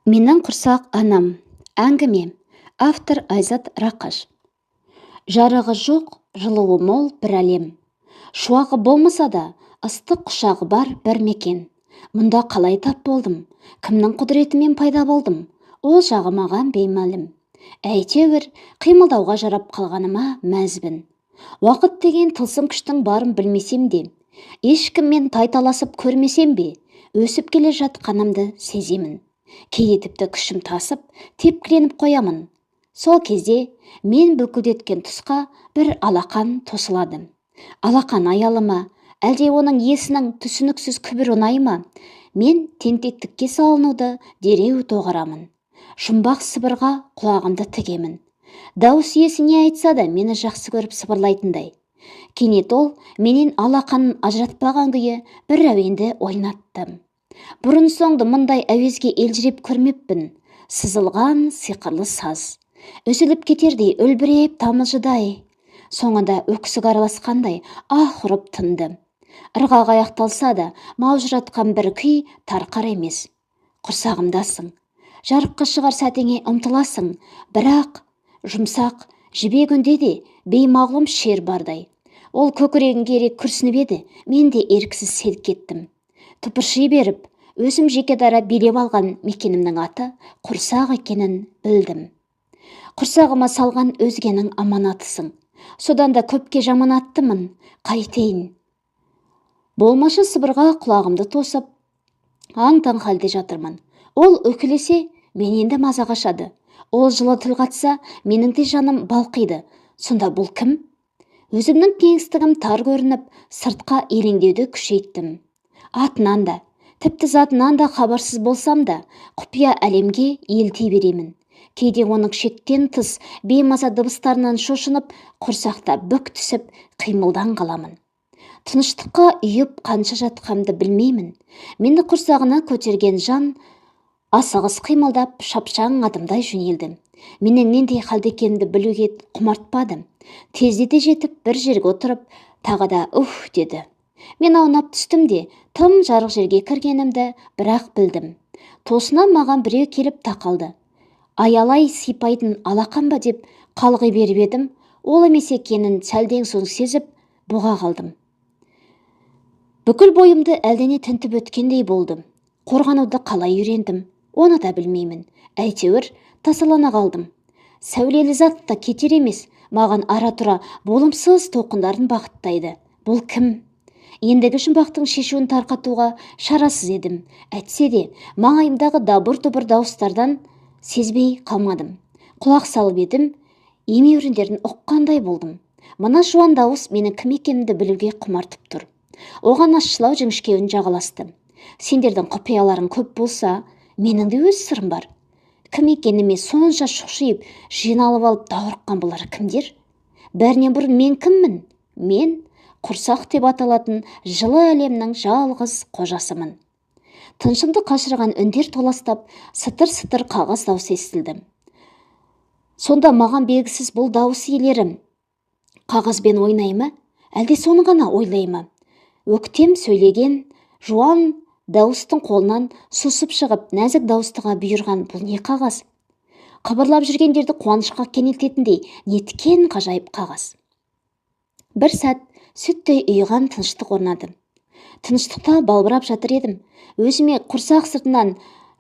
Менің құрсақ анам. Әңгіме. Автор Айзат Рақыш. Жарығы жоқ, жылуы мол бір әлем. Шуағы болмаса да, ыстық құшағы бар бір мекен. Мұнда қалай тап болдым? Кімнің құдіретімен пайда болдым? Ол жағы маған беймәлім. Әйтеуір, қимылдауға жарап қалғаныма мәзбін. Уақыт деген тылсым күштің барын білмесем де, ешкіммен тайталасып көрмесем бе, өсіп келе жатқанымды сеземін. Кейде тіпті күшім тасып, тепкіленіп қоямын. Сол кезде мен бүлкілдеткен тұсқа бір алақан тосылады. Алақан аялы ма, әлде оның иесінің түсініксіз күбір ұнай ма? Мен тентектікке салынуды дереу доғарамын. Жұмбақ сыбырға құлағымды тігемін. Дауыс иесі не айтса да мені жақсы көріп сыбырлайтындай. Кенет ол менен алақанын ажыратпаған күйі бір әуенді ойнатты. Бұрын соңды мұндай әуезге елжіреп көрмеппін. Сызылған сиқырлы саз. Үзіліп кетердей үлбіреп тамылжыдай. Соңында өксік араласқандай аһ ұрып тынды. Ырғақ аяқталса да маужыратқан бір күй тарқар емес. Құрсағымдасың. Жарыққа шығар сәтіңе ұмтыласың. Бірақ жұмсақ жібек үнде де беймағлұм шер бардай. Ол көкірегін кере күрсініп еді, мен де еріксіз селк кеттім. Тыпырши беріп, өзім жеке дара билеп алған мекенімнің аты құрсақ екенін білдім. Құрсағыма салған өзгенің аманатысың. Содан да көпке жаманаттымын, қайтейін. Болмашы сыбырға құлағымды тосып, аң-таң халде жатырмын. Ол өкілесе, мен енді маза қашады. Ол жылы тіл қатса, менің де жаным балқиды. Сонда бұл кім? Өзімнің кеңістігім тар көрініп, сыртқа елеңдеуді күшейттім. Атынан да, тіпті затынан да хабарсыз болсам да, құпия әлемге елти беремін. Кейде оның шектен тыс беймаза дыбыстарынан шошынып, құрсақта бүк түсіп, қимылдан қаламын. Тыныштыққа үйіп қанша жатқамды білмеймін. Мені құрсағына көтерген жан асығыс қимылдап, шапшаң адымдай жөнелді. Менің нендей халде екенімді білуге құмартпадым. Тездете жетіп, бір жерге отырып, тағы да уф деді. Мен аунап түстім де, тым жарық жерге кіргенімді бірақ білдім. Тосынан маған біреу келіп тақалды. Аялай сипайтын алақан ба деп қалғи беріп едім, ол емес екенін сәлден соң сезіп, бұға қалдым. Бүкіл бойымды әлдене тінтіп өткендей болдым. Қорғануды қалай үйрендім, оны да білмеймін. Әйтеуір тасалана қалдым. Сәулелі зат та кетер емес, маған ара-тұра болымсыз толқындарын бағыттайды. Бұл кім? Ендігі жұмбақтың шешуін тарқатуға шарасыз едім. Әйтсе де, маңайымдағы дабыр-дұбыр дауыстардан сезбей қалмадым. Құлақ салып едім, емеуріндерін ұққандай болдым. Мына жуан дауыс менің кім екенімді білуге құмартып тұр. Оған ащылау жіңішкеуін жағаласты. Сендердің құпияларың көп болса, менің де өз сырым бар. Кім екеніме сонша шошиып, жиналып алып даурыққан бұлар кімдер? Бәрінен бұрын мен кіммін? Мен құрсақ деп аталатын жылы әлемнің жалғыз қожасымын. Тыншымды қашырған үндер толастап, сытыр-сытыр қағаз дауыс естілді. Сонда маған белгісіз бұл дауыс иелерім қағазбен ойнай ма, әлде соны ғана ойлай ма? Өктем сөйлеген жуан дауыстың қолынан сусып шығып, нәзік дауыстыға бұйырған бұл не қағаз? Қыбырлап жүргендерді қуанышқа кенелтетіндей неткен ғажайып қағаз. Бір сәт сүттей ұйыған тыныштық орнады. Тыныштықта балбырап жатыр едім. Өзіме құрсақ сыртынан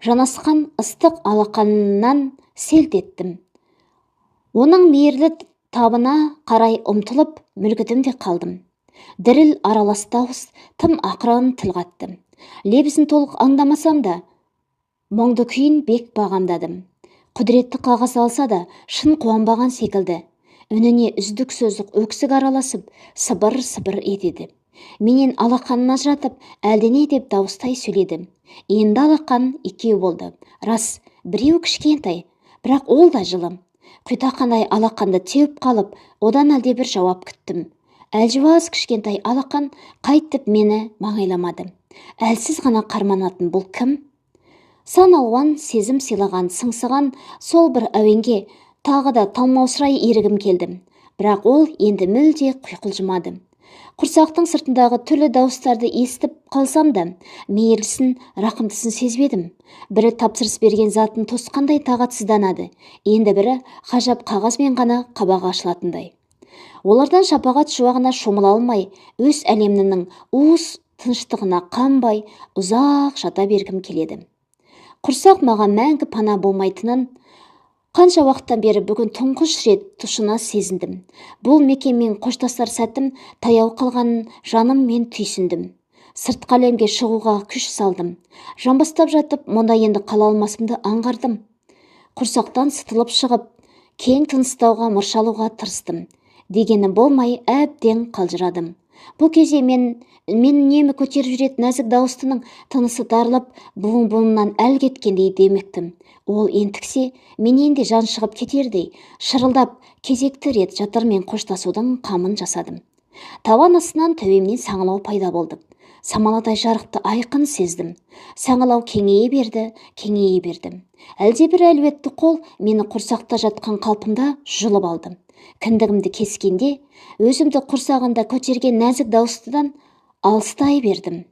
жанасқан ыстық алақанынан селт еттім. Оның мейірлі табына қарай ұмтылып, мүлгідім де қалдым. Діріл аралас дауыс тым ақырын тіл қатты. Лебізін толық аңдамасам да, мұңды күйін бек бағамдадым. Құдіретті қағаз алса да, шын қуанбаған секілді. Үніне үздік сөздік өксік араласып, сыбыр-сыбыр етеді. Менен алақанын ажыратып, әлдене деп дауыстай сөйледі. Енді алақан екеу болды. Рас, біреу кішкентай, бірақ ол да жылы. Құйтақандай алақанды теуіп қалып, одан әлде бір жауап күттім. Әлжуаз кішкентай алақан қайтып мені маңайламады. Әлсіз ғана қарманатын бұл кім? Сан алуан сезім сыйлаған, сыңсыған сол бір әуенге тағы да талмаусырай ерігім келдім. Бірақ ол енді мүлде құйқылжымады. Құрсақтың сыртындағы түрлі дауыстарды естіп қалсам да, мейірлісін, рақымдысын сезбедім. Бірі тапсырыс берген затын тосқандай тағатсызданады, енді бірі ғажап қағазбен ғана қабағы ашылатындай. Олардан шапағат шуағына шомыла алмай, өз әлемінің уыз тыныштығына қанбай, ұзақ жата бергім келеді. Құрсақ маған мәңгі пана болмайтынын қанша уақыттан бері бүгін тұңғыш рет тұшына сезіндім. Бұл мекенмен қоштасар сәтім таяу қалғанын жаным мен түйсіндім. Сыртқы әлемге шығуға күш салдым. Жамбастап жатып, мұнда енді қала алмасымды аңғардым. Құрсақтан сытылып шығып, кең тыныстауға мұршалуға тырыстым. Дегені болмай әбден қалжырадым. Бұл кезде мен үнемі көтеріп жүретін нәзік дауыстының тынысы дарылып, буын-буынынан әл кеткендей демектім. Ол ентіксе, менен де жан шығып кетердей, шырылдап, кезекті рет жатырмен қоштасудың қамын жасадым. Табан астынан төбемнен саңылау пайда болды. Самаладай жарықты айқын сездім. Саңылау кеңейе берді. Әлдебір әлуетті қол мені құрсақта жатқан қалпымда жұлып алды. Кіндігімді кескенде, өзімді құрсағында көтерген нәзік дауыстыдан алыстай бердім.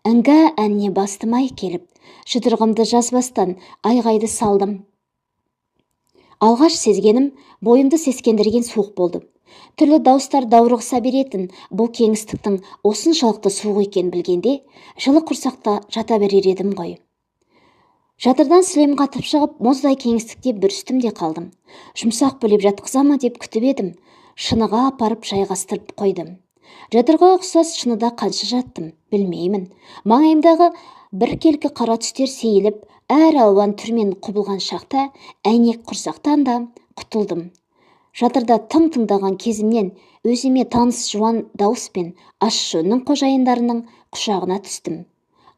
Іңгә әнне бастымай келіп, жұдырғымды жазбастан айғайды салдым. Алғаш сезгенім бойымды сескендірген суық болды. Түрлі дауыстар даурығыса беретін бұл кеңістіктің осыншалықты суық екен білгенде, жылы құрсақта жата берер едім ғой. Жатырдан сілем қатып шығып, мұздай кеңістікте бір үстімде қалдым. Жұмсақ бөлеп жатқызама деп күтіп едім. Шыныға апарып жайғастырып қойдым. Жатырға ұқсас шыныда қанша жаттым, білмеймін. Маңайымдағы бір келкі қара түстер сейіліп, әр алуан түрмен құбылған шақта әйнек құрсақтан да құтылдым. Жатырда тың-тыңдаған кезімнен өзіме таныс жуан дауыспен ащы үннің қожайындарының құшағына түстім.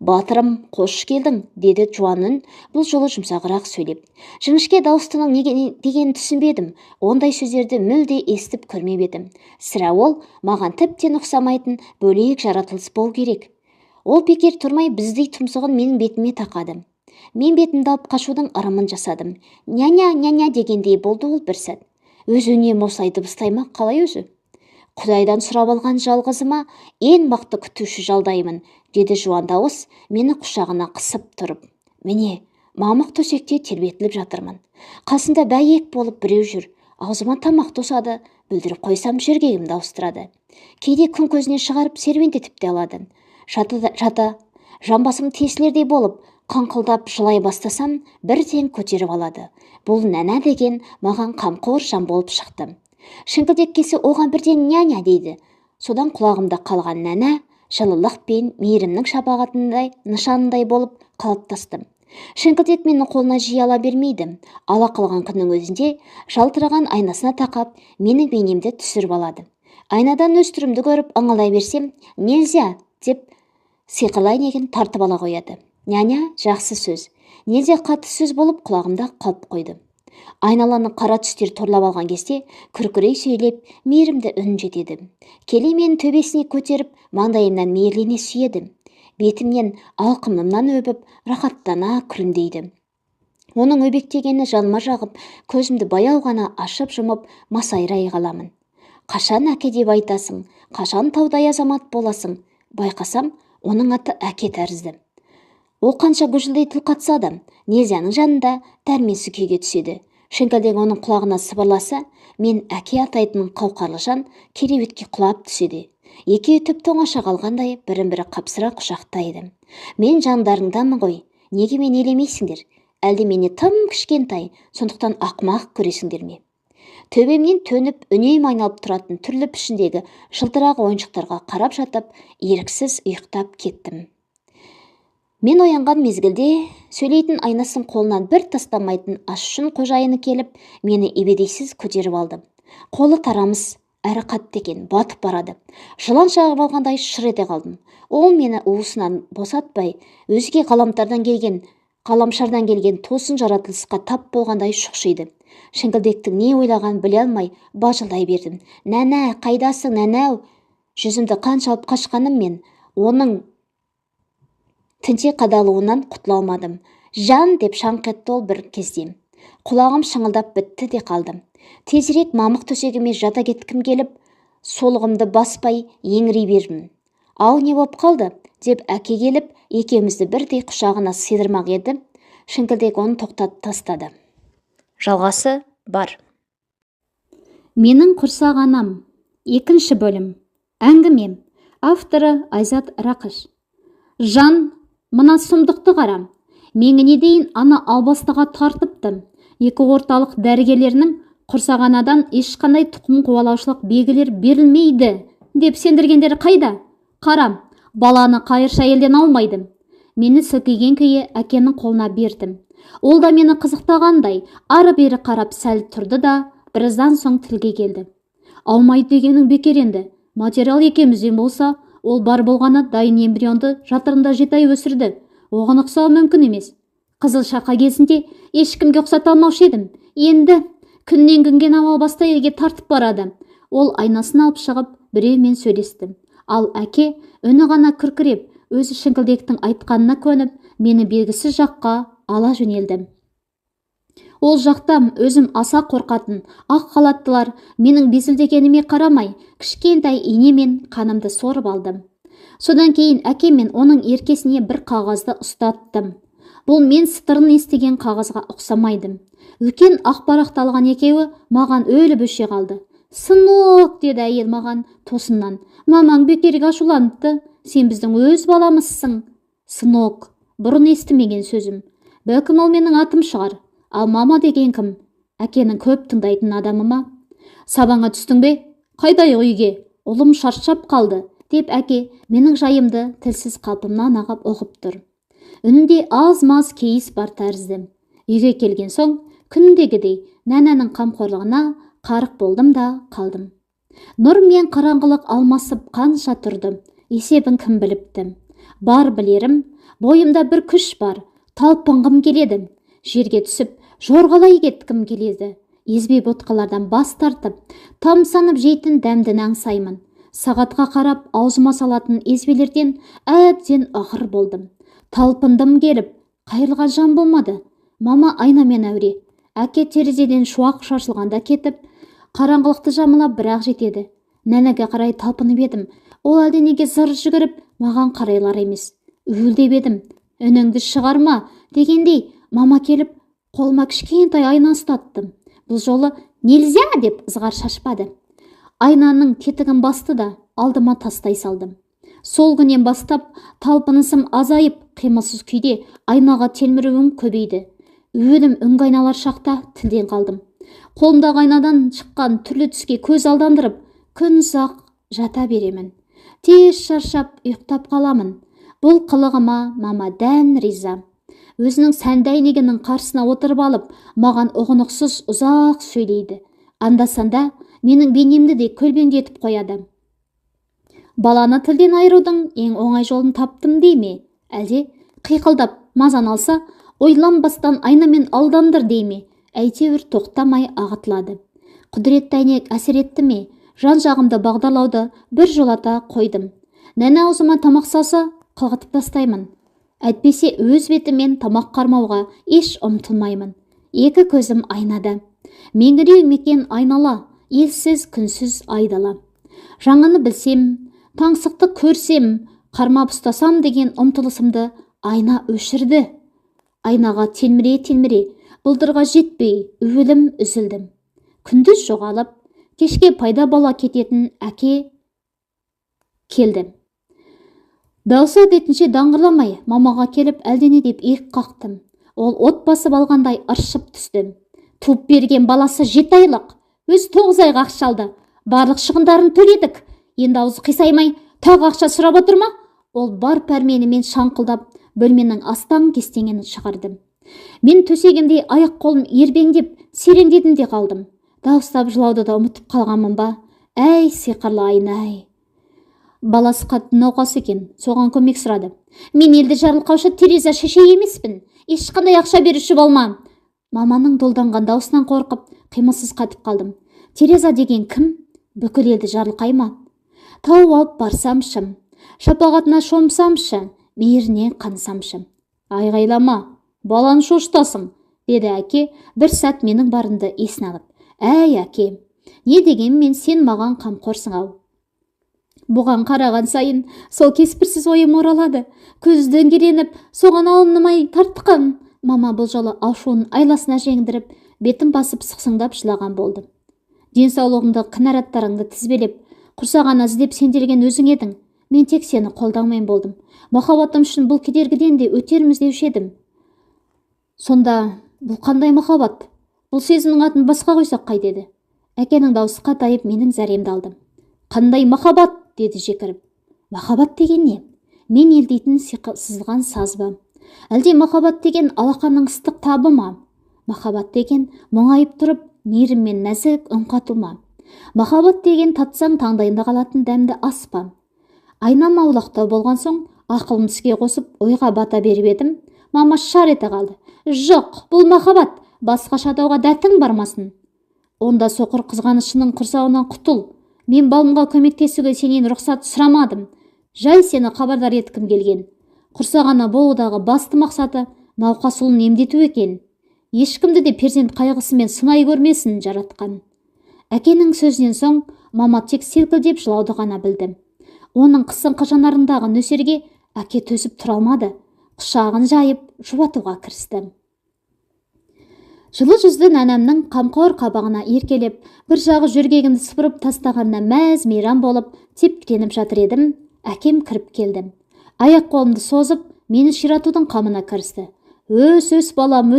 «Батырым, қош келдің», деді жуан үн, бұл жолы жұмсағырақ сөйлеп. Жіңішке дауыстының дегенін түсінбедім, ондай сөздерді мүлде естіп көрмеп едім. Сірә ол маған тіптен ұқсамайтын бөлек жаратылыс болу керек. Ол бекер тұрмай біздей тұмсығын менің бетіме тақады. Мен бетімді алып қашудың ырымын жасадым. Ня-ня дегендей болды ол бір сәт. Өз үнем осылай дыбыстай ма, қалай өзі? Құдайдан сұрап алған жалғызыма ең мықты күтуші жалдаймын, деді жуан дауыс мені құшағына қысып тұрып. Міне, мамық төсекте тербетіліп жатырмын. Қасында бәйек болып біреу жүр. Аузыма тамақ тосады, бүлдіріп қойсам жөргегімді ауыстырады. Кейде күн көзінен шығарып серуендетіп те алады. Жата, жамбасым тесілердей болып, қаңқылдап жылай бастасам, бірден көтеріп алады. Бұл нәнә деген маған қамқор жан болып шықты. Шіңкілдек келсе оған бірден ня-ня дейді. Содан құлағымда қалған нәнә жылылық пен мейірімнің шапағатындай нышанындай болып қалыптастым. Шіңкілдек менің қолына жиі ала бермейді. Ала қалған күннің өзінде жалтыраған айнасына тақап, менің бейнемді түсіріп алады. Айнадан өз түрімді көріп аңалай берсем, нельзя деп сиқырлай неген тартып ала қояды. Ня-ня жақсы сөз. Нельзя қатты сөз болып құлағымда қалып қойды. Айналаны қара түстер торлап алған кезде күркірей сөйлеп, мейірімді үн жетеді. Келе менің төбесіне көтеріп, маңдайымнан мейірлене сүйеді. Бетімнен, алқымымнан өбіп, рахаттана күлімдейді. Оның өбектегені жаныма жағып, көзімді баяу ғана ашып жұмып, масайрай қаламын. Қашан әке деп айтасың, қашан таудай азамат боласың? Байқасам, оның аты әке тәрізді. Ол қанша гүжілдей тіл қатса да, Нельзяның жанында дәрменсіз күйге түседі. Шіңкілдек оның құлағына сыбырласа, мен әке атайтын қауқарлы жан кереуетке құлап түседі. Екеуі тіпті оңаша қалғандай бірін-бірі қапсыра құшақтайды. Мен жандарыңдамын ғой, неге мен елемейсіңдер? Әлде мені тым кішкентай, сондықтан ақымақ көресіңдер ме? Төбемнен төніп, үнем айналып тұратын түрлі пішіндегі жылтырақ ойыншықтарға қарап жатып, еріксіз ұйықтап кеттім. Мен оянған мезгілде сөйлейтін айнасын қолынан бір тастамайтын ашшын қожайыны келіп, мені ебедейсіз көтеріп алды. Қолы тарамыс, әрі қатты екен, батып барады. Жылан шағып алғандай шыр ете қалдым. Ол мені уысынан босатпай, өзге ғаламшардан келген тосын жаратылысқа тап болғандай шұқшиды. Шіңкілдектің не ойлаған біле алмай бажылдай бердім. Нәнә, қайдасың, нәнәу? Жүзімді қаншалып қашқаным мен, оның тінте қадалуынан құтыла алмадым. Жан деп шаңқ етті ол бір кезде. Құлағым шыңылдап бітті де қалдым. Тезірек мамық төсегіме жата кеткім келіп, солығымды баспай еңірей бердім. Ау, не боп қалды деп әке келіп, екеумізді бірдей құшағына сыйдырмақ еді. Шіңкілдек оны тоқтатып тастады. Жалғасы бар. Менің құрсақ анам. 2 бөлім. Әңгімем. Авторы Айзат Рақыш. Жан, мына сұмдықты қарам. Меңіне дейін ана албастыға тартыпты. 2 орталық дәрігерлерінің құрсағанадан ешқандай тұқым қуалаушылық белгілер берілмейді деп сендіргендері қайда? Қарам, баланы қайырша елден алмайды. Мені сілкейген күйі әкенің қолына бердім. Ол да мені қызықтағандай ары-бері қарап сәл тұрды да біраздан соң тілге келді. Алмайды дегенің бекер енді. Материал екеумізден болса, ол бар болғаны дайын эмбрионды жатырында 7 ай өсірді. Оған ұқсау мүмкін емес. Қызыл шақа кезінде ешкімге ұқсата алмаушы едім. Енді күннен күнге амал баста елге тартып барады. Ол айнасын алып шығып, біреумен сөйлесті. Ал әке үні ғана күркіреп, өзі Шіңкілдектің айтқанына көніп, мені белгісіз жаққа ала жөнелді. Ол жақтам өзім аса қорқатын ақ халаттылар менің безілдегеніме қарамай, кішкентай инемен қанымды сорып алдым. Содан кейін әке мен оның еркесіне бір қағазды ұстаттым. Бұл мен сытырын естіген қағазға ұқсамайды. Үлкен ақ парақталған екеуі маған өліп өше қалды. Сынок, деді әйел маған тосыннан. Мамаң бекерге ашуланыпты. Сен біздің өз баламызсың. Сынок, бұрын естімеген сөзім. Бәлкім ол менің атым шығар. Ал мама деген кім? Әкенің көп тыңдайтын адамы ма? Сабаңа түстің бе? Қайдай үйге? Ұлым шаршап қалды, деп әке менің жайымды тілсіз қалпымнан ағып ұғып тұр. Үнінде аз-маз кейіс бар тәрізді. Үйге келген соң, күндегідей нәнәнің қамқорлығына қарық болдым да қалдым. Нұр мен қараңғылық алмасып қанша тұрды, есебін кім біліпті. Бар білерім, бойымда бір күш бар, талпынғым келеді. Жерге түсіп, жорғалай кеткім келеді. Езбе ботқалардан бас тартып, тамсанып жейтін дәмді аңсаймын. Сағатқа қарап, аузыма салатын езбелерден әбден ағыр болдым. Талпындым келіп, қайырылған жан болмады. Мама айнамен әуре. Әке терезеден шуақ шашылғанда кетіп, қараңғылықты жамылап бірақ жетеді. Нәнәге қарай талпынып едім. Ол әлденеге зыр жүгіріп, маған қарайлар емес. Өлдеп едім. Үніңді шығарма дегендей, мама келіп, қолыма кішкентай айна ұстаттым. Бұл жолы нельзя деп ызғар шашпады. Айнаның тетігін басты да алдыма тастай салдым. Сол күннен бастап талпынысым азайып, қимылсыз күйде айнаға телміруім көбейді. Өлім үнгі айналар шақта тілден қалдым. Қолымдағы айнадан шыққан түрлі түске көз алдандырып, күн ұзақ жата беремін. Тез шаршап ұйықтап қаламын. Бұл қылығыма мама дән риза. Өзінің сәнді әйнегінің қарсына отырып алып, маған ұғынықсыз ұзақ сөйлейді. Анда-санда менің бейнемді де көлбеңдетіп қояды. Баланы тілден айырудың ең оңай жолын таптым дей ме? Әлде қиқылдап мазан алса, ойланбастан айнамен алдандыр дей ме? Әйтеуір тоқтамай ағытылады. Құдіретті әйнек әсер етті ме? Жан жағымды бағдарлауды бір жолата қойдым. Нәнә аузыма тамақ салса, қылғытып тастаймын. Әйтпесе өз бетімен тамақ қармауға еш ұмтылмаймын. 2 көзім айнада. Меңіреу мекен айнала, елсіз күнсіз айдала. Жаңаны білсем, таңсықты көрсем, қармап ұстасам деген ұмтылысымды айна өшірді. Айнаға телміре, бұлдырға жетпей, өлім үзілдім. Күндіз жоғалып, кешке пайда бола кететін әке келді. Даусы әдетінше даңғырламай, мамаға келіп әлдене деп иық қақтым. Ол от басып алғандай ыршып түсті. Туып берген баласы 7 айлық, өз 9 айға ақша алды. Барлық шығындарын төледік. Енді аузы қисаймай, тағы ақша сұрап отыр ма? Ол бар пәрменімен шаңқылдап, бөлменің астаң кестеңін шығарды. Мен төсегімде аяқ қолым ербеңдеп, сереңдедім де қалдым. Дауыстап жылауды да ұмытып қалғанмын ба? Әй, сиқырлы айна-ай. Баласы қатты науқас екен, соған көмек сұрады. Мен елді жарылқаушы Тереза шеше емеспін. Ешқандай ақша беруші болма. Маманың долданған даусынан қорқып, қимылсыз қатып қалдым. Тереза деген кім? Бүкіл елді жарылқай ма? Тауып алып барсамшы, шапағатына шомсамшы, мейірінен қансамшы. Айғайлама, баланы шошытасың, деді әке бір сәт менің барымды есіне алып. Әй әке, Не дегенмен сен маған қамқорсың-ау. Бұған қараған сайын сол кеспірсіз ойым оралады. Көзден кереніп, соған алынмай тартқан. Мама бұл жолы ашуын айласына жеңдіріп, бетін басып сықсыңдап жылаған болды. Денсаулығыңды кінәраттарыңды тізбелеп, құрсағаны іздеп сенделген өзің едің. Мен тек сені қолдаумен болдым. Махаббатым үшін бұл кедергіден де өтерміз деуші едім. Сонда бұл қандай махаббат? Бұл сезімнің атын басқа қойсақ қайтеді? Әкенің даусы қатайып менің зәремді алдым. Қандай махаббат? Деді жекіріп. Махаббат деген не? Мен елдейтін сызылған саз ба? Әлде махаббат деген алақанның ыстық табы ма? Махаббат деген мұңайып тұрып, мейірім мен нәзік үн қату ма? Махаббат деген татсаң таңдайында қалатын дәмді ас па? Айнам аулақтау болған соң, ақылым іске қосып, ойға бата беріп едім. Мама шар ете қалды. Жоқ, бұл махаббат, басқаша атауға дәтің бармасын. Онда соқыр қызғанышының құрсауынан құтыл. Мен балымға көмектесуге сенен рұқсат сұрамадым. Жай сені хабардар еткім келген. Құрсағаны болудағы басты мақсаты науқас ұлын емдету екен. Ешкімді де перзент қайғысымен сынай көрмесін жаратқан. Әкенің сөзінен соң мама тек селкілдеп жылауды ғана білді. Оның қысыңқы жанарындағы нөсерге әке төзіп тұра алмады. Құшағын жайып жұбатуға кірісті. Жылы жүзді нәнәмнің қамқор қабағына еркелеп, бір жағы жөргегімді сыпырып тастағанына мәз мейрам болып, тепкеніп жатыр едім. Әкем кіріп келді. Аяқ қолымды созып, мені ширатудың қамына кірісті. Өс балам,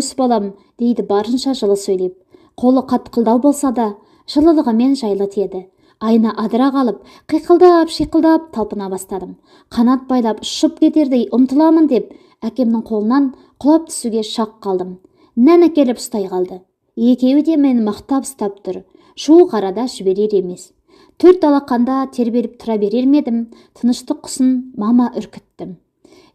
дейді барынша жылы сөйлеп. Қолы қатқылдау болса да, жылылығымен жайлы теді. Айна адыра қалып, қиқылдап, талпына бастадым. Қанат байлап, ұшып кетердей ұмтыламын деп, әкемнің қолынан құлап түсуге шақ қалдым. Нән әкеліп ұстай қалды. Екеуі де мені мақтап ұстап тұр. Шу қарада жіберер емес. Төрт алақанда тербеліп тұра берер медім, тыныштық құсын мама үркіттім.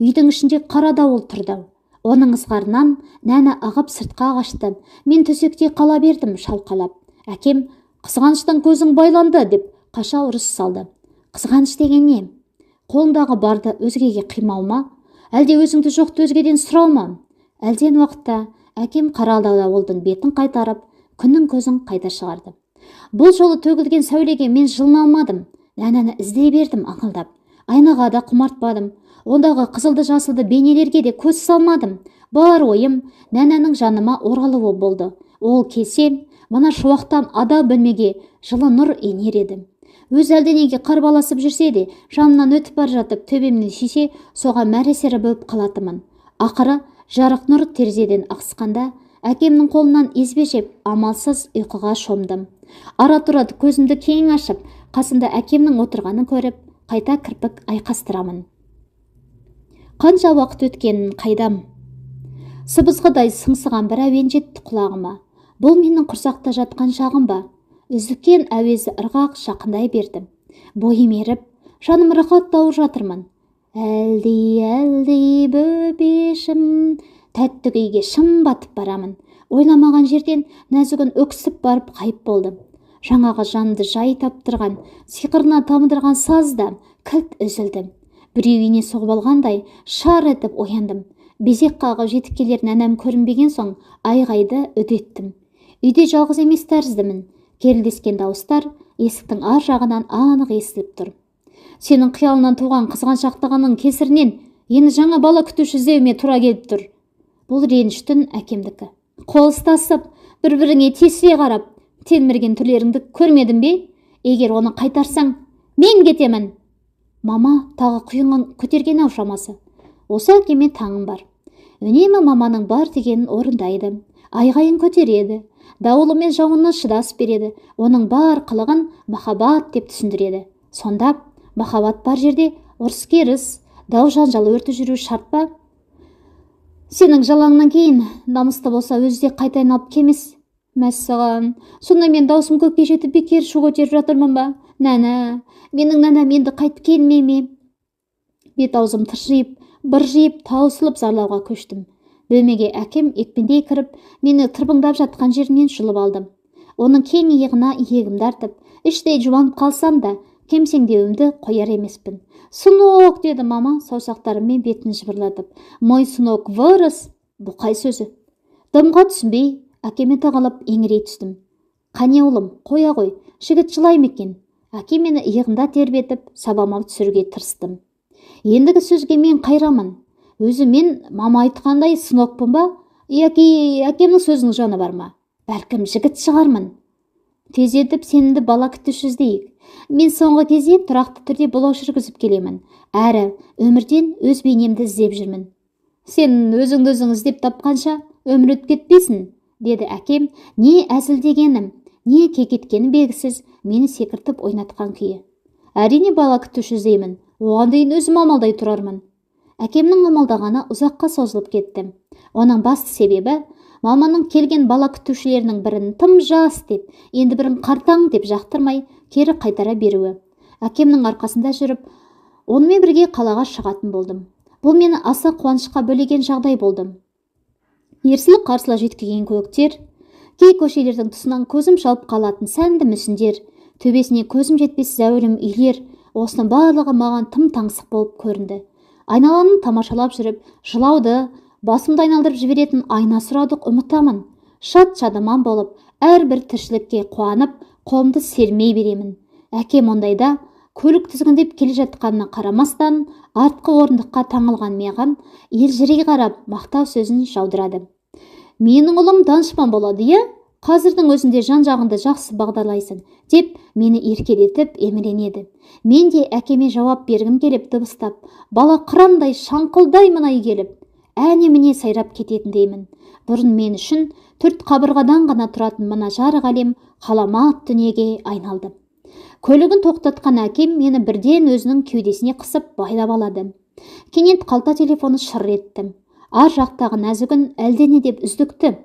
Үйдің ішінде қара дауыл тұрды. Оның ызғарынан нәні ағып сыртқа қашты. Мен төсекте қала бердім шалқалап. Әкем, қызғаныштан көзің байланды деп қаша ұрыс салды. Қызғаныш деген не? Қолындағы барды өзгеге қимау ма? Әлде өзіңді жоқты өзгеден сұрау ма? Әлден уақытта әкем қаралдаудың бетін қайтарып, күннің көзін қайта шығарды. Бұл жолы төгілген сәулеге мен жылына алмадым. Нәнәні іздей бердім аңылдап. Айнаға да құмартпадым. Ондағы қызылды жасылды бейнелерге де көз салмадым. Бар ойым нәнәнің жаныма оралуы болды. Ол келсе, мына шуақтан ада бөлмеге жылы нұр енер еді. Өз әлденеге қарбаласып жүрсе де, жанынан өтіп бар жатып төбемнен сүйсе, соған мәресері болып қалатымын. Ақыры жарық нұр терезеден ақсықанда, әкемнің қолынан езбешеп, амалсыз ұйқыға шомдым. Ара-тұрады көзімді кең ашып, қасымда әкемнің отырғанын көріп, қайта кірпік айқастырамын. Қанша уақыт өткенін қайдам. Сыбызғыдай сыңсыған бір әуен жетті құлағыма. Бұл менің құрсақта жатқан шағым ба? Үздіккен әуезі ырғақ жақындай бердім. Бойым еріп, жаным рахаттау жатырмын. Әлди бөбешім, тәтті күйге шым батып барамын. Ойламаған жерден нәзігін өксіп барып қайып болдым. Жаңағы жанды жай таптырған, сиқырына тамыдырған сазда кілт үзілдім. Біреу ине соғып алғандай шар етіп ояндым. Безек қағып жетіп келер нәнәм көрінбеген соң айғайды үдеттім. Үйде жалғыз емес тәріздімін. Керілдескен дауыстар есіктің ар жағынан анық естіліп тұр. Сенің қиялынан туған қызғаншақтығының кесірінен енді жаңа бала күтуші іздеуіме тура келіп тұр. Бұл реніштің әкемдікі. Қол ұстасып, бір-біріңе тесіле қарап, телмірген түрлеріңді көрмедің бе? Егер оны қайтарсаң, мен кетемін. Мама тағы құйынған көтерген ау шамасы. Осы әкеме таңым бар. Үнемі маманың бар дегенін орындайды. Айғайын көтереді. Дауылы мен жауынына шыдас береді. Оның бар қылығын махаббат деп түсіндіреді. Сонда махаббат бар жерде ұрыс-керіс, дау-жанжал өрті жүру шарт па? Сенің жалаңнан кейін намысты болса өзі қайта айналып келмес. Мәссаған, сонда мен даусым көкке жетіп бекер шу көтеріп жатырмын ба? Нәнә, менің нәнәм енді қайтып келмей ме? Бет аузым тыржиып, быржиып, таусылып зарлауға көштім. Бөлмеге әкем екпіндей кіріп, мені тырбыңдап жатқан жерінен жұлып алдым. Оның кең иығына иегімді артып, іштей жұбанып қалсам да, кемсеңдеуімді қояр емеспін. Сынок, деді мама саусақтарымен бетін жыбырлатып. Мой сынок вырос. Бұл қай сөзі? Дымға түсінбей, әкеме тығылып еңірей түстім. Қане ұлым, қоя ғой, жігіт жылай ма екен? Әкем мені иығында тербетіп, сабама түсіруге тырыстым. Ендігі сөзге мен қайрамын. Өзі мен мама айтқандай сынокпын ба? Яки әкемнің сөзінің жаны бар ма? Бәлкім жігіт шығармын. Тездетіп сенімді бала күтуші іздейік. Мен соңғы кезде тұрақты түрде блог жүргізіп келемін. Әрі өмірден өз бейнемді іздеп жүрмін. Сен өзіңді өзің іздеп тапқанша өмір өтіп кетпесін, деді әкем. Не әзілдегенім, не кекеткені белгісіз мені секіртіп ойнатқан күйі. Әрине бала күтуші іздеймін. Оған дейін өзім амалдай тұрармын. Әкемнің амалдағаны ұзаққа созылып кетті. Оның басты себебі маманың келген бала күтушілерінің бірін тым жас деп, енді бірін қартаң деп жақтырмай кері қайтара беруі. Әкемнің арқасында жүріп, онымен бірге қалаға шығатын болдым. Бұл мені аса қуанышқа бөлеген жағдай болдым. Ерсілі-қарсылы жеткіген көліктер, кей көшелердің тұсынан көзім шалып қалатын сәнді мүсіндер, төбесіне көзім жетпес зәулім үйлер, осының барлығы маған тым таңсық болып көрінді. Айналаны тамашалап жүріп, жылауды, басымды айналдырып жіберетін айна сұраудық ұмытамын. Шат-шадыман болып, әрбір тіршілікке қуанып, қолымды сермей беремін. Әкем ондайда көлік тізгіндеп келе жатқанына қарамастан, артқы орындыққа таңылған маған елжірей қарап мақтау сөзін жаудырады. Менің ұлым данышпан болады, иә? Қазірдің өзінде жан-жағыңды жақсы бағдарлайсың, деп мені еркелетіп еміренеді. Мен де әкеме жауап бергім келіп дыбыстап, бала қырандай шаңқылдай мұнай келіп, әне-міне сайрап кететіндеймін. Бұрын мен үшін төрт қабырғадан ғана тұратын мына жарық әлем ғаламат дүниеге айналды. Көлігін тоқтатқан әкем мені бірден өзінің кеудесіне қысып байлап алады. Кенет қалта телефоны шыр етті. Ар жақтағы нәзігін әлдене деп үздікті.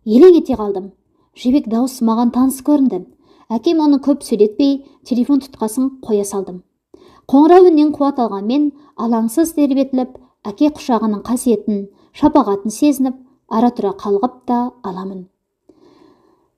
Елең ете қалдым. Жебек дауыс маған таныс көрінді. Әкем оны көп сөйлетпей, телефон тұтқасын қоя салдым. Қоңырау үннен қуат алған мен алаңсыз тербетіліп, әке құшағының қасиетін, шапағатын сезініп, ара-тұра қалғып та аламын.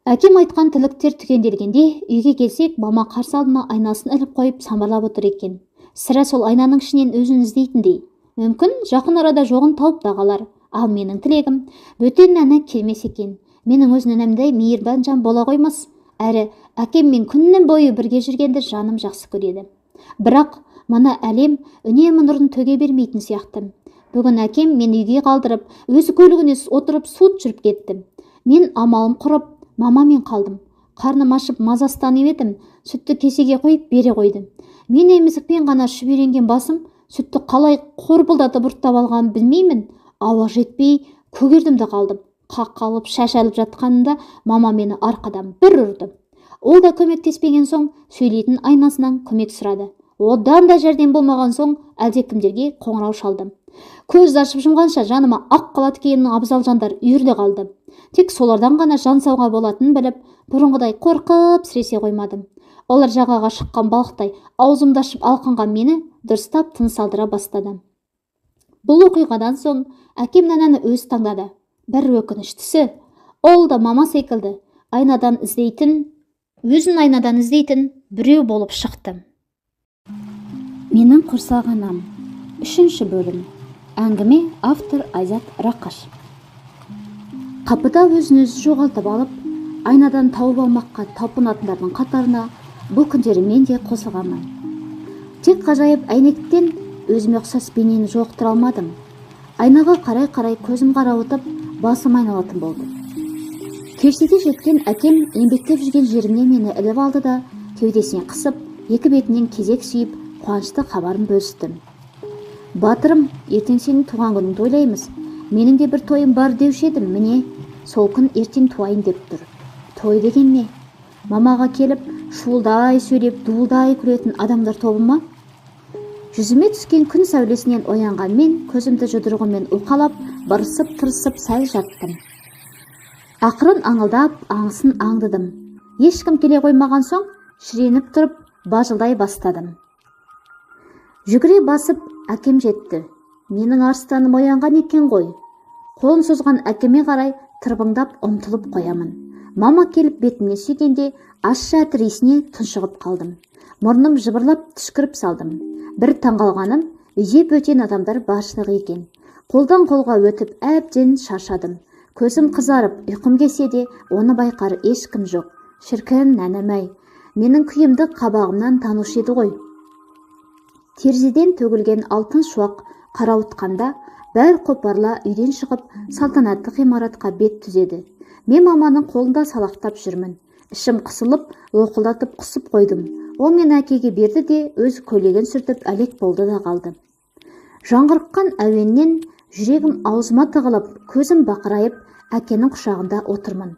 Әкем айтқан тіліктер түгенделгенде, үйге келсек, мама қарсы алдыма айнасын іліп қойып самбарлап отыр екен. Сірә сол айнаның ішінен өзін іздейтіндей. Мүмкін жақын арада жоғын тауып та қалар. Ал менің тілегім бөтен әні келмес екен. Менің өз нәнәмдей мейірбан жан бола қоймас. Әрі әкеммен күннен бойы бірге жүргенді жаным жақсы көреді. Бірақ мына әлем үнемі нұрын төге бермейтін сияқты. Бүгін әкем мен үйге қалдырып, өзі көлігіне отырып суыт жүріп кетті. Мен амалым құрып, мамамен қалдым. Қарным ашып мазастанып едім, сүтті кесеге қойып бере қойды. Мен емізікпен ғана шүберенген басым, сүтті қалай қорбылдатып ұрттап алғанын білмеймін. Ауа жетпей көгердім де қалдым. Қаққалып шашалып жатқанында мама мені арқадан бір ұрды. Ол да көмектеспеген соң сөйлейтін айнасынан көмек сұрады. Одан да жәрдем болмаған соң әлдекімдерге қоңырау шалдым. Көз ашып жұмғанша жаныма ақ қала тікенінің абзал жандар үйірде қалды. Тек солардан ғана жан сауға болатынын біліп, бұрынғыдай қорқып сіресе қоймадым. Олар жағаға шыққан балықтай аузымды ашып алқынған мені дұрыстап тыныс алдыра бастады. Бұл оқиғадан соң әкем нәнәні өз таңдады. Бір өкініштісі, ол да мама секілді өзін айнадан іздейтін біреу болып шықты. Менің құрсағанам. 3-ші бөлім. Әңгіме автор Айзат Рақаш. Қапыда өзін-өзі жоғалтып алып, айнадан тауып алмаққа талпынатындардың қатарына бұл күндері мен де қосылғанмын. Тек ғажайып әйнектен өзіме ұқсас бейнені жоқтыра алмадым. Айнаға қарай-қарай көзім қарауытып, басым айналатын болды. Кештеде жеткен әкем еңбектеп жүрген жерімнен мені іліп алды да, кеудесіне қысып, екі бетінен кезек сүйіп, қуанышты хабарын бөлісті. Батырым, ертең сенің туған күніңді тойлаймыз. Менің де бір тойым бар деуші едім, міне, сол күн ертең туайын деп тұр. Той деген не? Мамаға келіп, шуылдай сөйлеп, дуылдай күлетін адамдар тобы ма? Жүзіме түскен күн сәулесінен оянған мен көзімді жұдырығыммен уқалап, бырысып-тырысып сәл жаттым. Ақырын аңылдап, аңысын аңдыдым. Ешкім келе қоймаған соң, шіреніп тұрып, бажылдай бастадым. Жүгіре басып, әкем жетті. Менің арыстаным оянған екен ғой. Қолын созған әкеме қарай тырбыңдап ұмтылып қоямын. Мама келіп бетімне сүйгенде, ащы әтір иісіне тұншығып қалдым. Мұрным жыбырлап түшкіріп салдым. Бір таңғалғаным, үйде бөтен адамдар баршылық екен. Қолдан қолға өтіп әбден шаршадым. Көзім қызарып, ұйқым келсе де, оны байқар ешкім жоқ. Шіркін, нәнәм-ай, менің күйімді қабағымнан танушы еді ғой. Терезеден төгілген алтын шуақ қарауытқанда, бәрі қопарыла үйден шығып, салтанатты ғимаратқа бет түзеді. Мен маманың қолында салақтап жүрмін. Ішім қысылып, лоқылдатып құсып қойдым. Ол мен әкеге берді де, өзі көйлегін сүртіп әлек болды да қалды. Жаңғырыққан әуеннен жүрегім аузыма тығылып, көзім бақырайып, әкенің құшағында отырмын.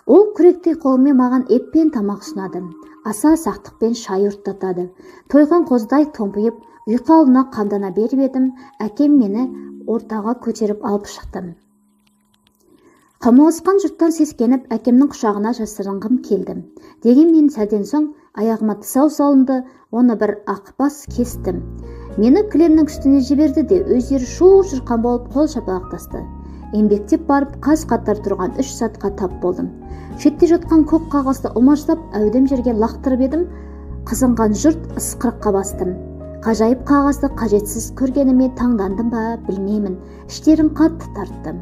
Ол күректей қолымен маған еппен тамақ ұсынады. Аса сақтықпен шай ұрттатады. Тойған қоздай томпиып, ұйқы алдына қамдана беріп едім, әкем мені ортаға көтеріп алып шықты. Қамалысқан жұрттан сескеніп, әкемнің құшағына жасырынғым келдім. Дегенмен сәлден соң аяғыма тұсау салынды, оны бір ақбас кестім. Мені кілемнің үстіне жіберді де, өздері шу-шырқан болып қол шапалақтасты. Еңбектеп барып, қаз-қатар тұрған 3 сатқа тап болдым. Шетте жатқан көк қағазды ұмаштап, әудем жерге лақтырып едім. Қызынған жұрт ысқырыққа бастым. Қажайып қағазды қажетсіз көргеніме таңдандым ба, білмеймін. Іштерін қатты тарттым.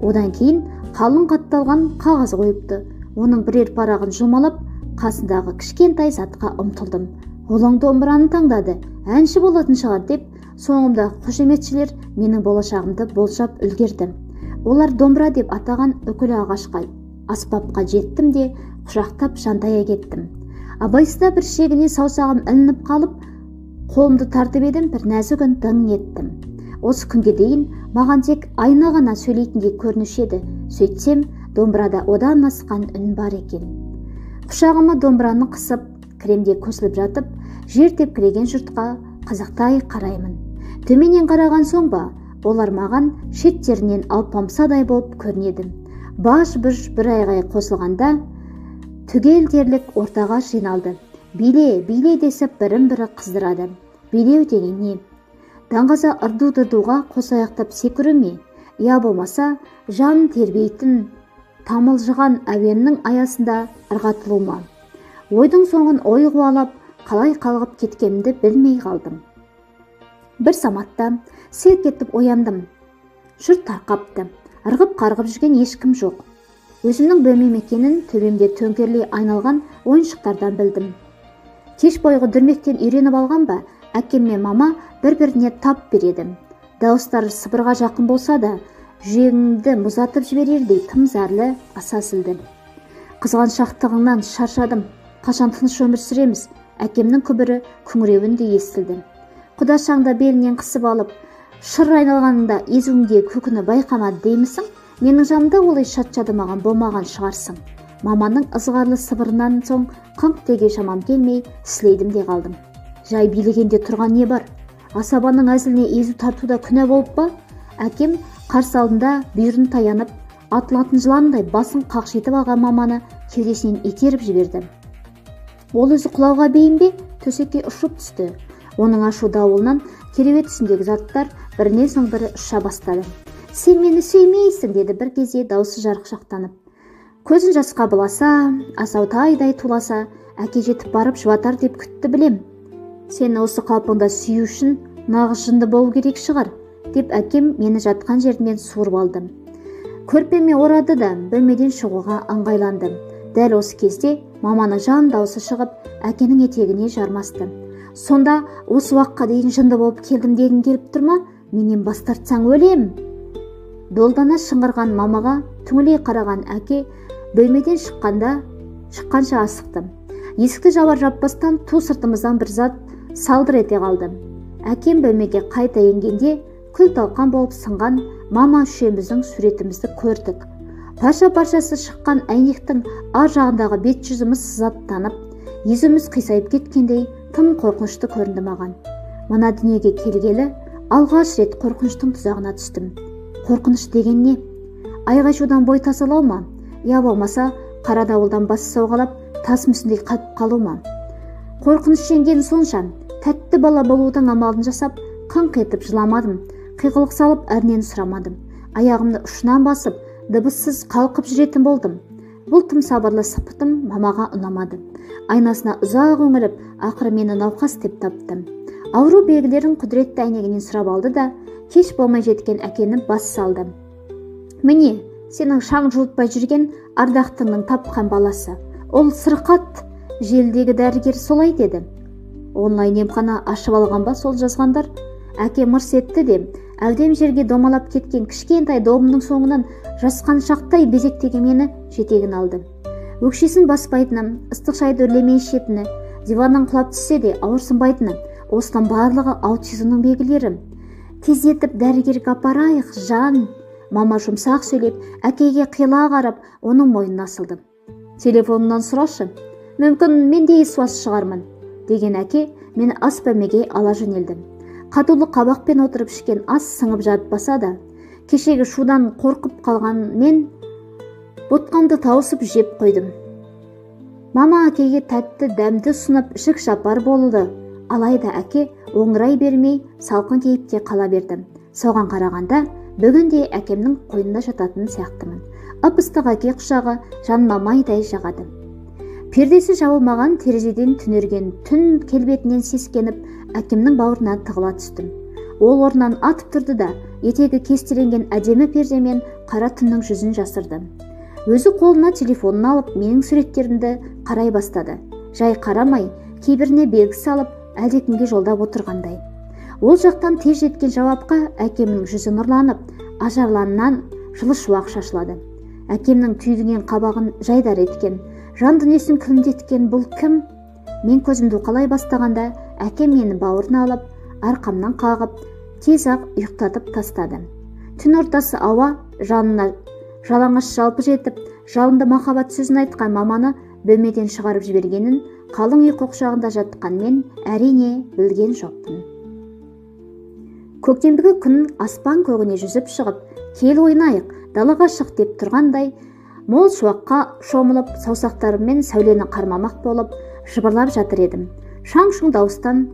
Одан кейін қалың қатталған қағаз қойыпты. Оның бірер парағын жұмалап, қасындағы кішкентай затқа ұмтылдым. Олың домбыраны таңдады, әнші болатын шығар деп, соңымда қошеметшілер менің болашағымды болжап үлгерді. Олар домбыра деп атаған үкілі ағашқа, аспапқа жеттім де, құшақтап жантая кеттім. Абайсызда бір шегіне саусағым ілініп қалып, қолымды тартып едім, бір нәзік үн дың еттім. Осы күнге дейін маған тек айна ғана сөйлейтіндей көрінуші еді. Сөйтсем, домбырада одан асқан үн бар екен. Құшағыма домбыраны қысып, кремде көсіліп жатып, жер тепкілеген жұртқа қызықтай қараймын. Төменен қараған соң ба, олар маған шеттерінен алпамсадай болып көрінеді. Баж-бұж бір айғай қосылғанда, түгел дерлік ортаға жиналды. Биле десіп бірін-бірі қыздырады. Билеу деген не? Даңғаза ырду-дырдуға қосаяқтап секіру ме? Я болмаса, жан тербейтін, тамылжыған әуеннің аясында ырғатылу ма? Ойдың соңын ой қуалап, қалай қалғып кеткенімді білмей қалдым. Бір саматта селк етіп ояндым. Жұрт тарқапты. Ырғып-қарғып жүрген ешкім жоқ. Өзімнің бөлмем екенін төбемде төңкеріле айналған ойыншықтардан білдім. Кеш бойғы дүрмектен үйреніп алған ба, әкем мен мама бір-біріне тап береді. Дауыстары сыбырға жақын болса да, жүрегімді мұзатып жіберердей тым зәрлі, аса сілді. Қызғаншақтығыңнан шаршадым. Қашан тыныш өмір сүреміз? Әкемнің күбірі күңіреуінде естілді. Құдашаңда белінен қысып алып, шыр айналғанында езуіңде көкіні байқамады деймісің? Менің жанымда олай шат-шадымаған болмаған шығарсың. Маманың ызғарлы сыбырынан соң қыңқ деге шамам келмей, сілейдім де қалдым. Жай билегенде тұрған не бар? Асабаның әзіліне езу тартуда күнә болып ба? Әкем қарсы алдында бүйірін таянып, атылатын жыландай басын қақшитып алған маманы кеудесінен итеріп жіберді. Ол өзі құлауға бейім бе? Төсекке ұшып түсті. Оның ашу дауылынан кереует үстіндегі заттар бірінен соң бірі ұша бастады. Сен мені сүймейсің, деді бір кезде даусы жарқшақтанып. Көзін жасқа бұласа, асау тайдай туласа, әке жетіп барып жұбатар деп күтті білем. Сені осы қалпыңда сүю үшін нағыз жынды болу керек шығар, деп әкем мені жатқан жерінен суырып алды. Көрпеме орады да бөлмеден шығуға ыңғайланды. Дәл осы кезде маманың жан даусы шығып, әкенің етегіне жармасты. Сонда осы уақытқа дейін жынды болып келдім дегің келіп тұрма? Менен бас тартсаң өлем. Долдана шыңғырған мамаға түңіле қараған әке бөлмеден шыққанша асықты. Есікті жабар жаппастан ту сыртымыздан бір зат салдыр ете қалды. Әкем бөлмеге қайта енгенде күл-талқан болып сынған мама үшеуміздің суретімізді көрдік. Парша-паршасы шыққан әйнектің ар жағындағы бет жүзіміз сызаттанып, езіміз қисайып кеткендей тым қорқынышты көрінді маған. Мына дүниеге келгелі алғаш рет қорқыныштың тұзағына түстім. Қорқыныш деген не? Айғай-шудан бой тасалау ма? Я болмаса қара дауылдан бас сауғалап тас мүсіндей қатып қалу ма? Қорқыныш жеңген сонша тәтті бала болудың амалын жасап, қыңқ етіп жыламадым, қиғылық салып әрнен сұрамадым. Аяғымды ұшынан басып, дыбыссыз қалқып жүретін болдым. Бұл тым сабырлы сыпытым мамаға ұнамады. Айнасына ұзақ өңіріп, ақыры мені науқас деп тапты. Ауру белгілерін құдіретті әйнегінен сұрап алды да, кеш болмай жеткен әкені бас салды. Міне, сенің шаң жуытпай жүрген ардақтыңның тапқан баласы. Ол сырқат, желдегі дәрігер солай деді. Онлайн емхана ашып алған ба сол жазғандар? Әке мырс етті де, әлдем жерге домалап кеткен кішкентай домның соңынан жасқаншақтай безектегі мені жетегін алды. Өкшесін баспайтыны, ыстық шайды үрлемей ішетіні, диваннан құлап түссе де ауырсынбайтыны, осының барлығы аутизмнің белгілері. Тездетіп дәрігерге апарайық, жан. Мама жұмсақ сөйлеп, әкеге қила қарап, оның мойнына асылды. Телефонынан сұрашы, мүмкін мен де ес-уас шығармын, деген әке мені ас бөлмеге ала жөнелді. Қатулы қабақпен отырып ішкен ас сыңып жатпаса да, кешегі шудан қорқып қалған мен ботқамды тауысып жеп қойдым. Мама әкеге тәтті дәмді сұнып ішік шапар болды. Алайда әке оңырай бермей салқын кейіпте қала берді. Соған қарағанда бүгінде әкемнің қойнында жататын сияқтымын. Ып-ыстық әке құшағы жаныма майдай жағады. Пердесі жабылмаған терезеден түнерген түн келбетінен сескеніп, әкемнің бауырына тығыла түстім. Ол орнынан атып тұрды да, етегі кестеленген әдемі пердемен қара түннің жүзін жасырды. Өзі қолына телефонын алып, менің суреттерімді қарай бастады. Жай қарамай, кейбіріне белгі салып, әлдекімге жолдап отырғандай. Ол жақтан тез жеткен жауапқа әкемнің жүзі нұрланып, ажарланнан жылы шуақ шашылады. Әкемнің түйдіңен қабағын жайдар еткен, жан дүниесін күлімдеткен бұл кім? Мен көзімді уқалай бастағанда, әкем мені бауырына алып, арқамнан қағып, тез-ақ ұйықтатып тастады. Түн ортасы ауа жанына жалаңаш жалпы жетіп, жалынды махаббат сөзін айтқан маманы бөлмеден шығарып жібергенін қалың ұйқы құшағында жатқан мен әрине білген жоқпын. Көктемдегі күн аспан көгіне жүзіп шығып, кел ойнайық, далаға шық деп тұрғандай, мол шуаққа шомылып, саусақтарыммен сәулені қармамақ болып, жыбырлап жатыр едім. Шаң-шұң дауыстан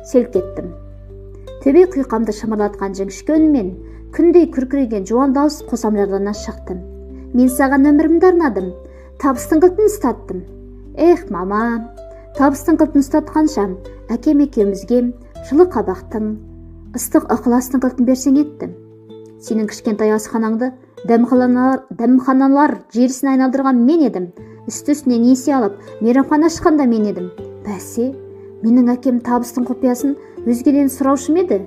селк еттім. Төбе құйқамды шымырлатқан жіңішке үнмен, күндей күркіреген жуан дауыс қосамжардан шықты. Мен саған өмірімді арнадым, табыстың кілтін ұстаттым. Эх, мама, табыстың кілтін ұстатқанша, әкем екеумізге жылы қабақтың, ыстық ықыластың кілтін берсең етті. Сенің кішкентай асханаңды дәмханалар желісін айналдырған мен едім. Үсті-үстіне несие алып, мейрамхана ашқанда мен едім. Бәсе, менің әкем табыстың құпиясын өзгеден сұраушы ма еді?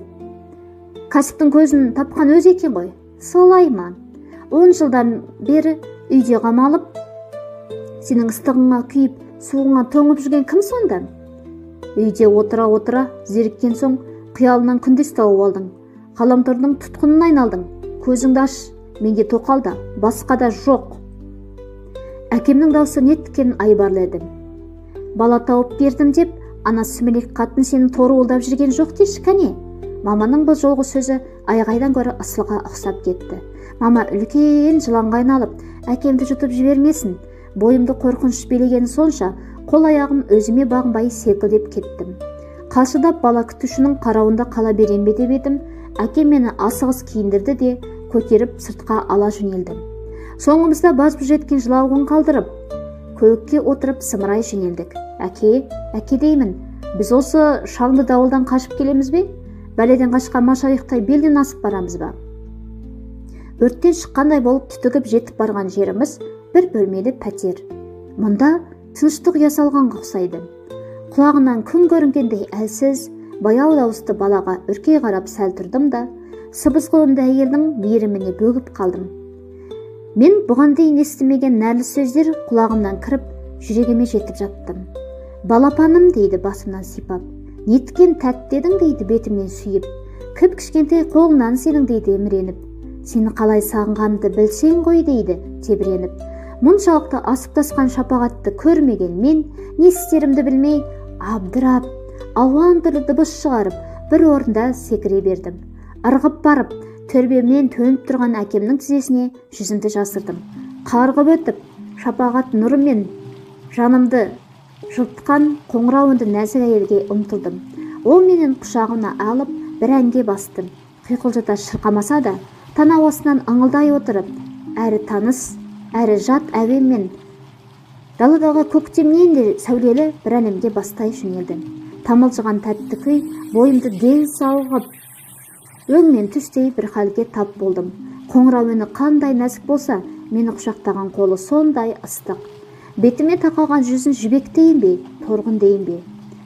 Кәсіптің көзін тапқан өз екен ғой. Солай ма? 10 жылдан бері үйде қамалып, сенің ыстығыңа күйіп, суыңа тоңып жүрген кім сонда? Үйде отыра-отыра зеріккен соң қиялынан күндес тауып алдың. Ғаламтордың тұтқынына айналдың. Көзіңді аш, менде тоқалда, басқа да жоқ. Әкемнің даусы неткен айбарлы еді. Бала тауып бердім деп, ана сүмелек қатын сені торуылдап жүрген жоқ деші, кәне. Маманың бұл жолғы сөзі айғайдан гөрі ысылға ұқсап кетті. Мама үлкен жыланға айналып, әкемді жұтып жібермесін. Бойымды қорқыныш билегені сонша, қол аяғым өзіме бағынбай селкілдеп кеттім. Қалшылдап бала күтушінің қарауында қала берем бе деп едім. Әкем мені асығыс киіндірді де көтеріп сыртқа ала жөнелді. Соңымызда басып жеткен жылауын қалдырып, көлікке отырып сымырай жөнелдік. Әке деймін, біз осы шаңды дауылдан қашып келеміз бе? Бәледен қашқан машайықтай белден асып барамыз ба? Өрттен шыққандай болып түтігіп жетіп барған жеріміз бір бөлмелі пәтер. Мұнда тыныштық ясалғанға ұқсайды. Құлағынан күн көрінгендей әлсіз, баяу дауысты балаға үркей қарап сәл тұрдым да, сыбызғы үнді әйелдің мейіріміне бөгіп қалдым. Мен бұған дейін естімеген нәрлі сөздер құлағымнан кіріп, жүрегіме жетіп жаттым. Балапаным дейді басымнан сипап, неткен тәтті едің дейді бетімнен сүйіп, кіп-кішкентай қолынан сенің дейді еміреніп, сені қалай сағынғанымды білсең ғой дейді тебіреніп. Мұншалықты асып тасқан шапағатты көрмеген мен, не істерімді білмей, абдырап, алуан түрлі дыбыс шығарып, бір орында секіре бердім. Ырғып барып, төрбемнен төніп тұрған әкемнің тізесіне жүзімді жасырдым. Қарғып өтіп, шапағат нұрымен жанымды жылтқан қоңырауынды нәзік әйелге ұмтылдым. Ол менен құшағына алып, бір әнге бастым. Қиқылжыта шырқамаса да, танауысынан ыңылдай отырып, әрі таныс, әрі жат әуенмен даладағы көктемнен де сәулелі бір әлемге бастай жөнелді. Тамылжыған тәтті күй бойымды дел сауғып, өң мен түстей бір халге тап болдым. Қоңырау үні қандай нәзік болса, мені құшақтаған қолы сондай ыстық. Бетіме тақалған жүзін жібек дейін бе, торғын дейін бе?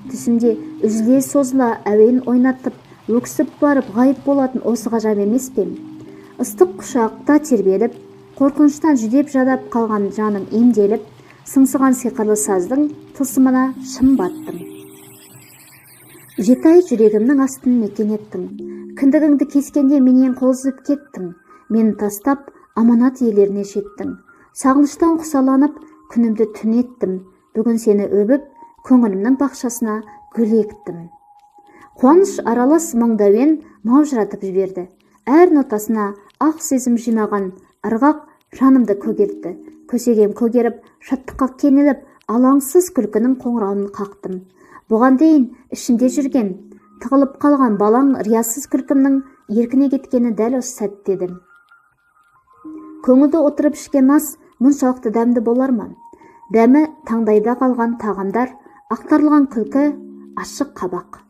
Түсімде үзіле созыла әуен ойнатып, өксіп барып ғайып болатын осы ғажап емес пе? Ыстық құшақта тербеліп, қорқыныштан жүдеп жадап қалған жаным емделіп, сыңсыған сиқырлы саздың тылсымына шым баттым. 7 ай жүрегімнің астын мекен еттім. Кіндігіңді кескенде менен қол үзіп кеттің. Мені тастап, аманат иелеріне жеттің. Сағыныштан құсаланып, күнімді түн еттім. Бүгін сені өбіп, көңілімнің бақшасына гүл ектім. Қуаныш аралас мұңдауен маужыратып жіберді. Әр нотасына ақ сезім жинаған ырғақ жанымды көгертті. Көсегем көгеріп, шаттыққа кенеліп, алаңсыз күлкінің қоңырауын қақтым. Бұған дейін ішінде жүрген, тығылып қалған балаң риясыз күлкімнің еркіне кеткені дәл осы сәт дедім. Көңілді отырып ішкен ас мұншалықты дәмді болар ма? Дәмі таңдайда қалған тағамдар, ақтарылған күлкі, ашық қабақ.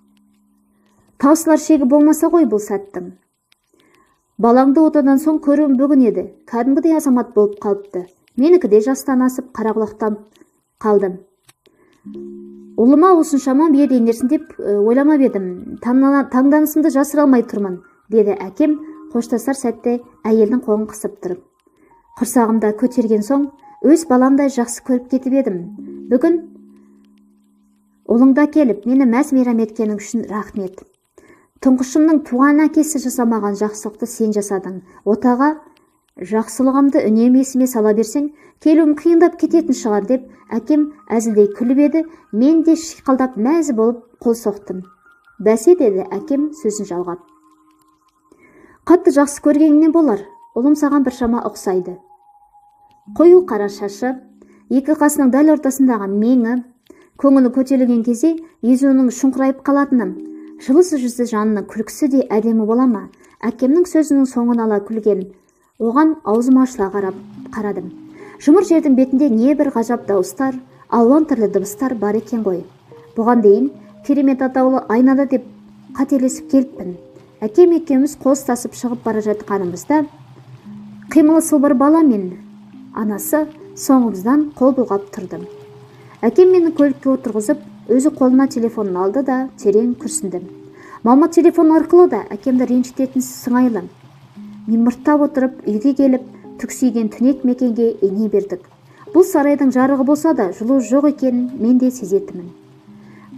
Таусылар шегі болмаса ғой бұл сәттің. Балаңды отадан соң көруім бүгін еді, кәдімгідей азамат болып қалыпты. Менікі де жастан асып қарақұлақтан қалдым. Ұлыма осыншама бейдейнерсін деп ойламап едім. Таңданысымды жасыра алмай тұрмын, деді әкем қоштасар сәтте әйелдің қолын қысып тұрып. Құрсағымда көтерген соң, өз баламдай жақсы көріп кетіп едім. Бүгін ұлыңда келіп, мені мәз-мейрам еткенің үшін рахмет. Тұңғышымның туған әкесі жасамаған жақсылықты сен жасадың. Отаға жақсылығымды үнемі есіме сала берсең, келуім қиындап кететін шығар деп, әкем әзілдей күліп еді, мен де шиқылдап мәз болып қол соқтым. Бәсе, деді әкем сөзін жалғап. Қатты жақсы көргеніңнен болар, ұлым саған біршама ұқсайды. Қою қара шашы, екі қасының дәл ортасындағы меңі, көңілі көтерілген кезде езуінің шұңқырайып қалатыным, жылы жүзді жанының күлкісі де әдемі бола ма? Әкемнің сөзінің соңын ала күлген, оған аузым ашыла қарадым. Жұмыр жердің бетінде небір ғажап дауыстар, алуан түрлі дыбыстар бар екен ғой. Бұған дейін керемет атаулы айнада деп қателесіп келіппін. Әкем екеуміз қостасып шығып бара жатқанымызда, қимылы сылбыр бала мен анасы соңымыздан қол бұлғап тұрдым. Әкем мені көлікке отырғызып, өзі қолына телефонын алды да терең күрсінді. Мама телефон арқылы да әкемді ренжітетін сыңайлы. Мимырттап отырып, үйге келіп, түксиген түнек мекенге ене бердік. Бұл сарайдың жарығы болса да, жылу жоқ екенін мен де сезетімін.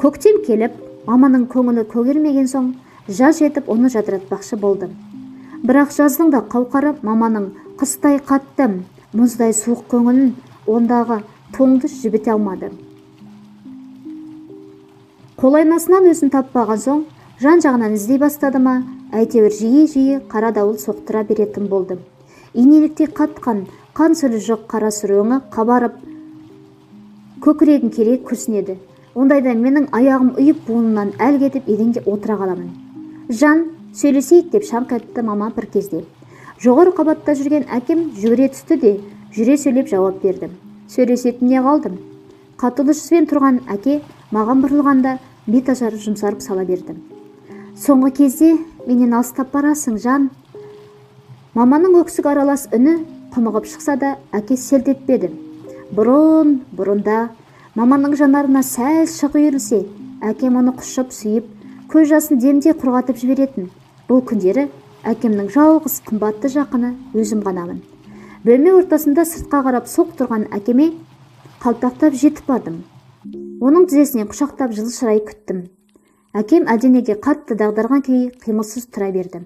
Көктем келіп, маманың көңілі көгермеген соң, жаз жетіп оны жадыратпақшы болдым. Бірақ жаздың да қауқары маманың қыстай қатты, мұздай суық көңілін ондағы тоңды жібіте алмады. Қолайнасынан өзін таппаған соң, жан-жағынан іздей бастады ма, әйтеуір жиі-жиі қара дауыл соқтыра беретін болдым. Инеліктей қатқан, қан сөлі жоқ қара сүр өңі қабарып, көкірегін керек күрсінеді. Ондайда менің аяғым ұйып буынынан әл кетіп еденге отыра қаламын. Жан, сөйлесейік деп шаңқ етті мама бір кезде. Жоғары қабатта жүрген әкем жүгіре түсті де, жүре сөйлеп жауап бердім. Сөйлесетініне қалдым. Қатулы жүзбен тұрған әке маған бұрылғанда бет ажары жұмсарып сала бердім. Соңғы кезде менен алыстап барасың, жан. Маманың өксік аралас үні құмығып шықса да, әке селт етпеді. Бұрында маманың жанарына сәл шық үйірілсе, әкем оны құшып сүйіп, көз жасын демде құрғатып жіберетін. Бұл күндері әкемнің жалғыз қымбатты жақыны өзім ғанамын. Бөлме ортасында сыртқа қарап соқ тұрған әкеме қалтақтап жетіп бардым. Оның тізесінен құшақтап жылы шырай күттім. Әкем әлденеге қатты дағдарған күй қимылсыз тұра берді.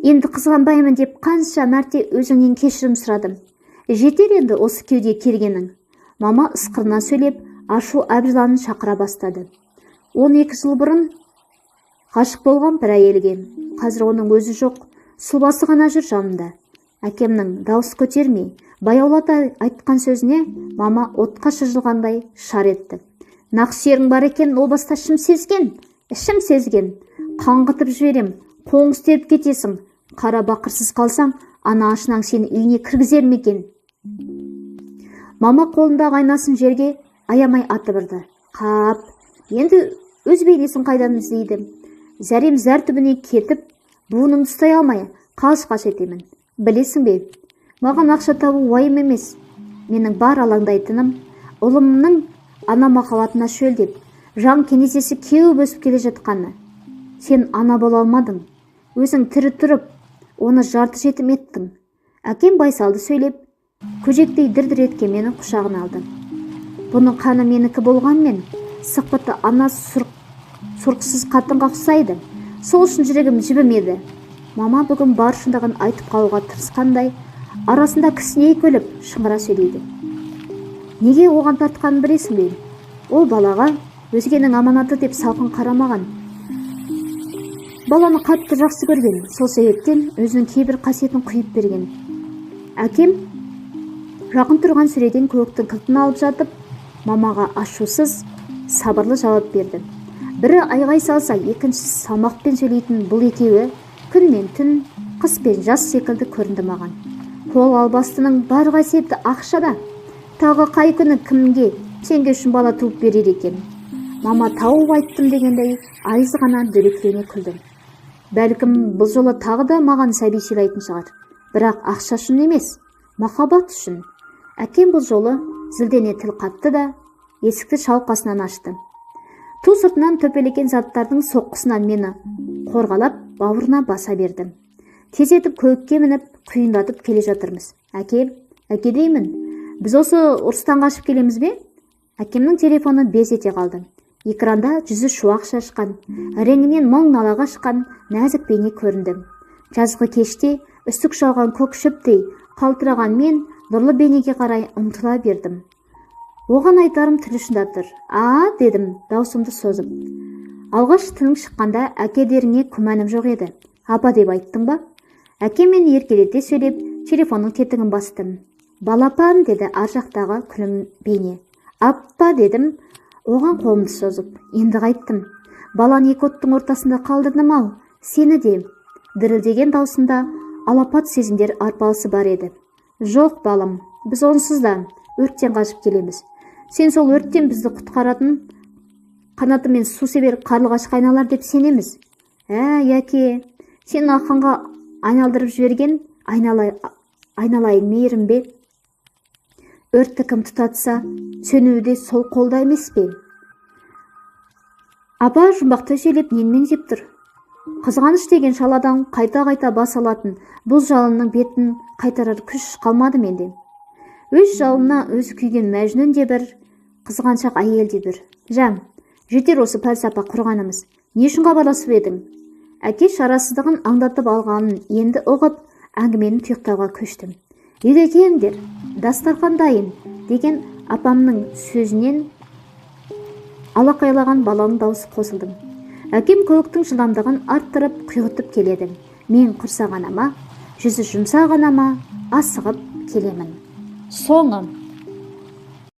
Енді қызғанбаймын деп қанша мәрте өзіңнен кешірім сұрадым. Жетер енді осы кеуде келгенің. Мама ысқырына сөйлеп, ашу әбжыланын шақыра бастады. 12 жыл бұрын ғашық болған бір әйелге. Қазір оның өзі жоқ, сұлбасы ғана жүр жанымда. Әкемнің дауыс көтермей, баяулата айтқан сөзіне мама отқа шыжылғандай шар етті. Нақсүйерің бар екен, о баста ішім сезген. Қаңғытып жіберем, қоң істеп кетесің. Қара бақырсыз қалсаң, ана ашынан сені үйіне кіргізер ме екен? Мама қолындағы айнасын жерге аямай атып ұрды. Қап, енді өз бейнесін қайдан іздейді? Зәрем зәр түбіне кетіп, буынын ұстай алмай, қалш-қалш етемін. Білесің бе, маған ақша табу уайым емес. Менің бар алаңдайтыным, ұлымның ана махаббатына шөлдеп, жан кенезесі кеуіп өсіп келе жатқаны. Сен ана бола алмадың. Өзің тірі тұрып, оны жарты жетім еттің. Әкем байсалды сөйлеп, көжектей дір-дір еткен мені құшағына алды. Бұның қаны менікі болғанмен, сықпыты ана сұрқсыз қатынға ұқсайды. Сол үшін жүрегім жібімеді. Мама бүгін бар шындығын айтып қалуға тырысқандай, арасында кісіней күліп, шыңғыра сөйлейді. Неге оған тартқанын білесің бе? Ол балаға өзгенің аманаты деп салқын қарамаған. Баланы қатты жақсы көрген, сол себептен өзінің кейбір қасиетін құйып берген. Әкем жақын тұрған сүреден көктің кілтін алып жатып, мамаға ашусыз, сабырлы жауап берді. Бірі айғай салса, екіншісі салмақпен сөйлейтін бұл екеуі күн мен түн, қыс пен жаз секілді көрінді маған. Қол албастының бар қасиеті ақшада. Тағы қай күні кімге теңге үшін бала туып берер екен. Мама тауып айттым дегендей айыз ғана дөреклене күлді. Бәлкім бұл жолы тағы да маған сәби сыйлайтын шығар. Бірақ ақша үшін емес, махаббат үшін. Әкем бұл жолы зілдене тіл қатты да есікті шалқасынан ашты. Ту сыртынан төпелеген заттардың соққысынан мені қорғалап бауырына баса берді. Тездетіп көлікке мініп құйындатып келе жатырмыз. Әке деймін, біз осы ұрыстан қашып келеміз бе? Әкемнің телефоны без ете қалды. Экранда жүзі шуақ шашқан, реңінен мұң нала қашқан нәзік бейне көрінді. Жазғы кеште үстік жауған көк шөптей қалтыраған мен нұрлы бейнеге қарай ұмтыла бердім. Оған айтарым тіл ұшында тұр. Дедім, даусымды созып. Алғаш тілің шыққанда әкедеріңе күмәнім жоқ еді. Апа деп айттың ба? Әкемен еркелете сөйлеп, телефонның тетігін бастым. Балапан, деді ар жақтағы күлім бейне. Аппа, дедім, оған қолымды созып. Енді қайттым. Баланы екі оттың ортасында қалдырдым ау. Сені де. Дірілдеген даусында алапат сезімдер арпалысы бар еді. Жоқ, балам, біз онсыз да өрттен қашып келеміз. Сен сол өрттен бізді құтқаратын қанатымен су себер қарлығаш қайналар деп сенеміз. Яке, сен ақынға айналдырып жіберген айналайын мейірім бе? Өртті кім тұтатса, сөнуі де сол қолда емес пе? Апа жұмбақтай сөйлеп ненмен жеп тұр. Қызғаныш деген шаладан қайта-қайта бас алатын бұл жалынның бетін қайтарар күш қалмады менде. Өз жалына өзі күйген Мәжнүн де бір, қызғаншақ әйел де бір. Жетер осы пәлсапа құрғанымыз. Не үшін хабарласып едің? Әке шарасыздығын аңдатып алғанын енді ұғып, әңгімені тұйықтауға көштім. Үйге келіңдер, дастархан дайын деген апамның сөзінен алақайлаған баланың дауысы қосылды. Әкем көліктің жылдамдығын арттырып құйғытып келеді. Мен құрсаған ама, жүзі жұмсаған ама, асығып келемін. Соңы